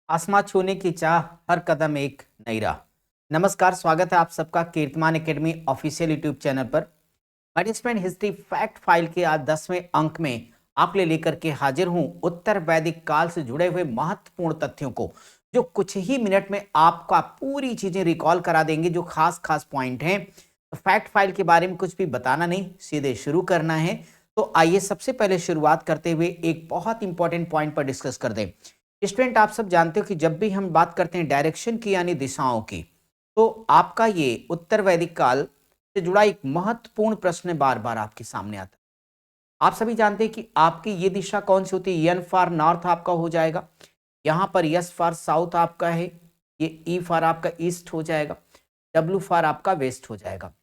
आसमां छूने की चाह, हर कदम एक नई राह। नमस्कार, स्वागत है आप सबका कीर्तिमान एकेडमी ऑफिशियल यूट्यूब चैनल पर। मैनेजमेंट हिस्ट्री फैक्ट फाइल के आज 10वें अंक में आप ले लेकर के हाजिर हूं उत्तर वैदिक काल से जुड़े हुए महत्वपूर्ण तथ्यों को, जो कुछ ही मिनट में आपका पूरी चीजें रिकॉल करा देंगे, जो खास खास पॉइंट हैं। तो फैक्ट फाइल के बारे में कुछ भी बताना नहीं, सीधे शुरू करना है। तो आइए सबसे पहले शुरुआत करते हुए एक बहुत इंपॉर्टेंट पॉइंट पर डिस्कस कर दें। स्टूडेंट, आप सब जानते हो कि जब भी हम बात करते हैं डायरेक्शन की यानी दिशाओं की, तो आपका ये उत्तर वैदिक काल से जुड़ा एक महत्वपूर्ण प्रश्न बार बार आपके सामने आता है। आप सभी जानते हैं कि आपकी ये दिशा कौन सी होती है। एन फॉर नॉर्थ आपका हो जाएगा, यहाँ पर यस फॉर साउथ आपका है, ये ई फॉर आपका ईस्ट हो जाएगा, डब्ल्यू फॉर आपका वेस्ट हो जाएगा।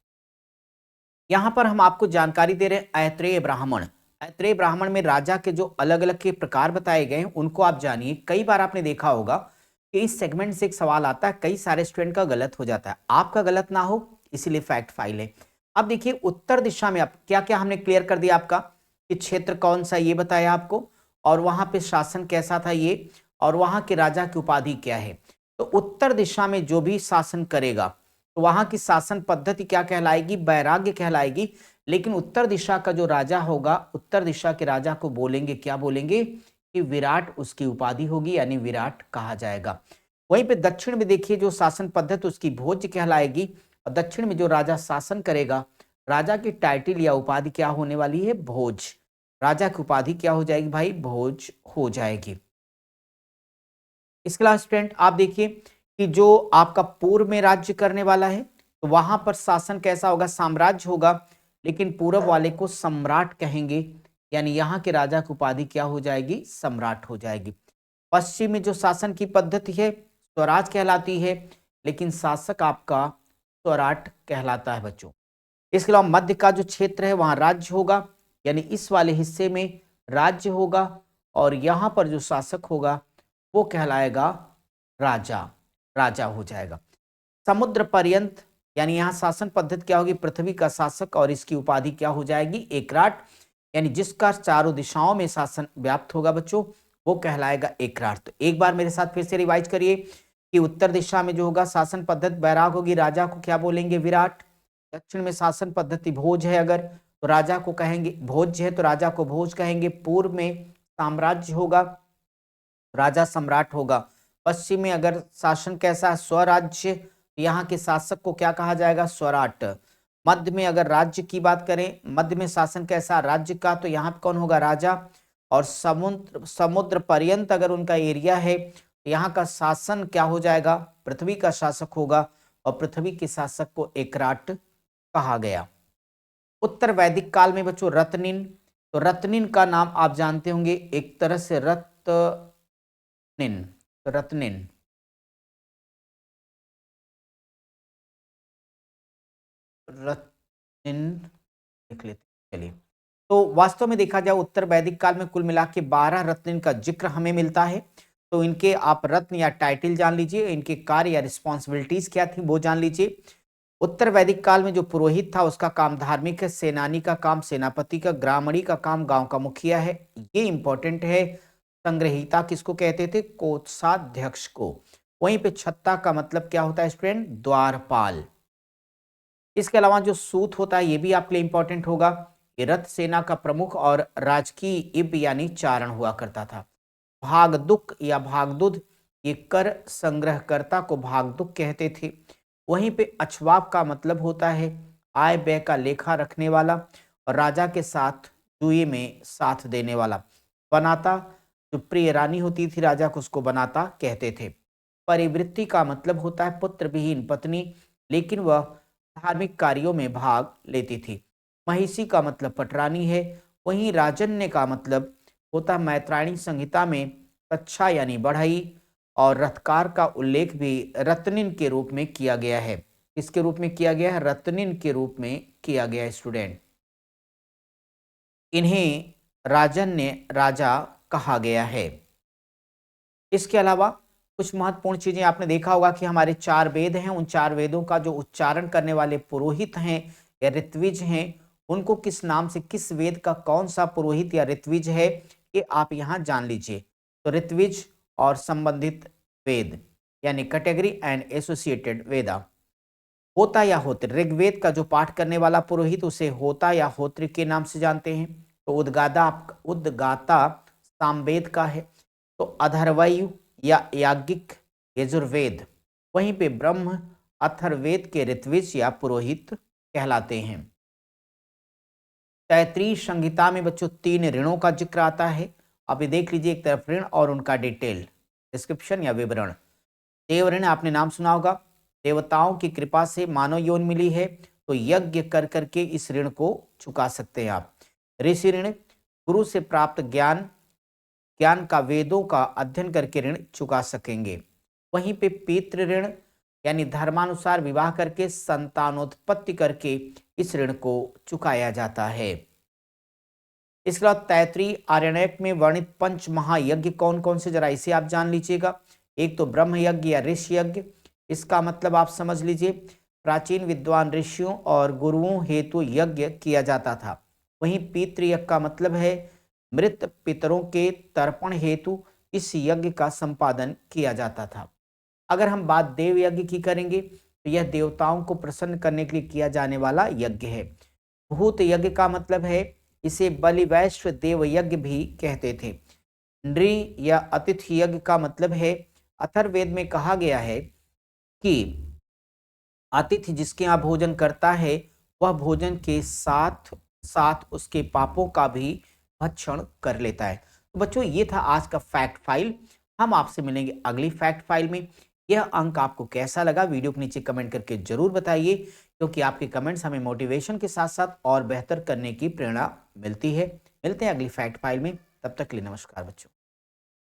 यहाँ पर हम आपको जानकारी दे रहे हैं ऐत्रेय ब्राह्मण। ऐत्रेय ब्राह्मण में राजा के जो अलग अलग के प्रकार बताए गए हैं उनको आप जानिए। कई बार आपने देखा होगा कि इस सेगमेंट से एक सवाल आता है, कई सारे स्टूडेंट का गलत हो जाता है, आपका गलत ना हो इसीलिए फैक्ट फाइल है। अब देखिए उत्तर दिशा में आप क्या क्या हमने क्लियर कर दिया आपका, कि क्षेत्र कौन सा ये बताया आपको, और वहां पे शासन कैसा था ये, और वहां के राजा की उपाधि क्या है। तो उत्तर दिशा में जो भी शासन करेगा तो वहां की शासन पद्धति क्या कहलाएगी, वैराग्य कहलाएगी। लेकिन उत्तर दिशा का जो राजा होगा, उत्तर दिशा के राजा को बोलेंगे, क्या बोलेंगे, कि विराट उसकी उपाधि होगी, यानी विराट कहा जाएगा। वहीं पे दक्षिण में देखिए जो शासन पद्धति उसकी भोज कहलाएगी, और दक्षिण में जो राजा शासन करेगा, राजा की टाइटिल या उपाधि क्या होने वाली है, भोज। राजा की उपाधि क्या हो जाएगी भाई, भोज हो जाएगी। इसके अलावा स्टूडेंट आप देखिए कि जो आपका पूर्व में राज्य करने वाला है, तो वहां पर शासन कैसा होगा, साम्राज्य होगा। लेकिन पूरब वाले को सम्राट कहेंगे, यानी यहाँ के राजा की उपाधि क्या हो जाएगी, सम्राट हो जाएगी। पश्चिम में जो शासन की पद्धति है स्वराज कहलाती है, लेकिन शासक आपका स्वराट कहलाता है बच्चों। इसके अलावा मध्य का जो क्षेत्र है वहां राज्य होगा, यानी इस वाले हिस्से में राज्य होगा, और यहां पर जो शासक होगा वो कहलाएगा राजा, राजा हो जाएगा। समुद्र पर्यंत यानी यहाँ शासन पद्धति क्या होगी, पृथ्वी का शासक, और इसकी उपाधि क्या हो जाएगी, एकराट, यानी जिसका चारों दिशाओं में शासन व्याप्त होगा बच्चों, वो कहलाएगा एकराट। तो एक बार मेरे साथ फिर से रिवाइज करिए कि उत्तर दिशा में जो होगा शासन पद्धति बैराग होगी, राजा को क्या बोलेंगे, विराट। दक्षिण में शासन पद्धति भोज है, अगर तो राजा को कहेंगे, भोज है तो राजा को भोज कहेंगे। पूर्व में साम्राज्य होगा, राजा सम्राट होगा। पश्चिम में अगर शासन कैसा है, स्वराज्य, यहाँ के शासक को क्या कहा जाएगा, स्वराट। मध्य में अगर राज्य की बात करें, मध्य में शासन कैसा राज्य का, तो यहाँ पे कौन होगा, राजा। और समुद्र समुद्र पर्यंत अगर उनका एरिया है, तो यहाँ का शासन क्या हो जाएगा, पृथ्वी का शासक होगा, और पृथ्वी के शासक को एकराट कहा गया। उत्तर वैदिक काल में बच्चों रत्निन, तो रत्निन का नाम आप जानते होंगे, एक तरह से रत्निन, रत्निन, रत्निन लिख लेते हैं। चलिए, तो वास्तव में देखा जाए उत्तर वैदिक काल में कुल मिला के 12 रत्निन का जिक्र हमें मिलता है। तो इनके आप रत्न या टाइटल जान लीजिए, इनके कार्य या रिस्पॉन्सिबिलिटीज क्या थी वो जान लीजिए। उत्तर वैदिक काल में जो पुरोहित था उसका काम धार्मिक है, सेनानी का काम सेनापति का, ग्रामणी का काम गांव का मुखिया है, ये इंपॉर्टेंट है। संग्रहीता किसको कहते थे, कोषाध्यक्ष को। वहीं पे छत्ता का मतलब क्या होता है स्टूडेंट, द्वारपाल। इसके अलावा जो सूत होता है ये भी आपके लिए इंपॉर्टेंट होगा, ये रथ सेना का प्रमुख और राजकीय इब यानी चारण हुआ करता था। भागदुक या भागदुद, ये कर संग्रहकर्ता को भागदुक कहते थे। वहीं पे अछवाब का मतलब होता है आय व्यय का लेखा रखने वाला, और राजा के साथ जुए में साथ देने वाला। बनाता, जो प्रिय रानी होती थी राजा को, उसको बनाता कहते थे। परिवृत्ति का मतलब होता है पुत्र विहीन पत्नी, लेकिन वह धार्मिक कार्यों में भाग लेती थी। महिषी का मतलब पटरानी है। वहीं राजन्य का मतलब होता है मैत्रायणी संहिता में कच्छा यानी बढ़ई, और रथकार का उल्लेख भी रत्निन के रूप में किया गया है। किसके रूप में किया गया है, रत्निन के रूप में किया गया है स्टूडेंट। इन्हें राजन्य राजा कहा गया है। इसके अलावा कुछ महत्वपूर्ण चीजें आपने देखा होगा कि हमारे 4 वेद हैं, उन 4 वेदों का जो उच्चारण करने वाले पुरोहित हैं या ऋत्विज हैं, उनको किस नाम से, किस वेद का कौन सा पुरोहित या ऋत्विज है, ये आप यहाँ जान लीजिए। तो ऋत्विज और संबंधित वेद यानी कैटेगरी एंड एसोसिएटेड वेदा। होता या होत्र, ऋग्वेद का जो पाठ करने वाला पुरोहित उसे होता या होत्र के नाम से जानते हैं। तो उद्गाता सामवेद का है। तो अथर्वयु या याज्ञिक यजुर्वेद। वहीं पे ब्रह्म अथर्ववेद के ऋत्विज या पुरोहित कहलाते हैं। तैत्रीय संहिता में बच्चों 3 ऋणों का जिक्र आता है। आप ये देख लीजिए, एक तरफ ऋण और उनका डिटेल डिस्क्रिप्शन या विवरण। देव ऋण आपने नाम सुना होगा, देवताओं की कृपा से मानव योनि मिली है तो यज्ञ कर करके इस ऋण को चुका सकते हैं आप। ऋषि ऋण, गुरु से प्राप्त ज्ञान का वेदों का अध्ययन करके ऋण चुका सकेंगे। वहीं पे पितृ ऋण यानी धर्मानुसार विवाह करके संतानोत्पत्ति करके इस ऋण को चुकाया जाता है। इसके बाद तैत्रीय आरण्यक में वर्णित पंच महायज्ञ कौन कौन से, जरा इसे आप जान लीजिएगा। एक तो ब्रह्म यज्ञ या ऋषि यज्ञ, इसका मतलब आप समझ लीजिए प्राचीन विद्वान ऋषियों और गुरुओं हेतु यज्ञ किया जाता था। वहीं पितृयज्ञ का मतलब है मृत पितरों के तर्पण हेतु इस यज्ञ का संपादन किया जाता था। अगर हम बात देव यज्ञ की करेंगे तो यह देवताओं को प्रसन्न करने के लिए किया जाने वाला यज्ञ है। भूत यज्ञ का मतलब है, इसे बलिवैश्व देव यज्ञ भी कहते थे। नृ या अतिथि यज्ञ का मतलब है, अथर्ववेद में कहा गया है कि अतिथि जिसके यहाँ भोजन करता है वह भोजन के साथ साथ उसके पापों का भी भक्षण कर लेता है। तो बच्चों ये था आज का फैक्ट फाइल। हम आपसे मिलेंगे अगली फैक्ट फाइल में। यह अंक आपको कैसा लगा वीडियो के नीचे कमेंट करके जरूर बताइए, क्योंकि आपके कमेंट्स हमें मोटिवेशन के साथ साथ और बेहतर करने की प्रेरणा मिलती है। मिलते हैं अगली फैक्ट फाइल में, तब तक के लिए नमस्कार बच्चों।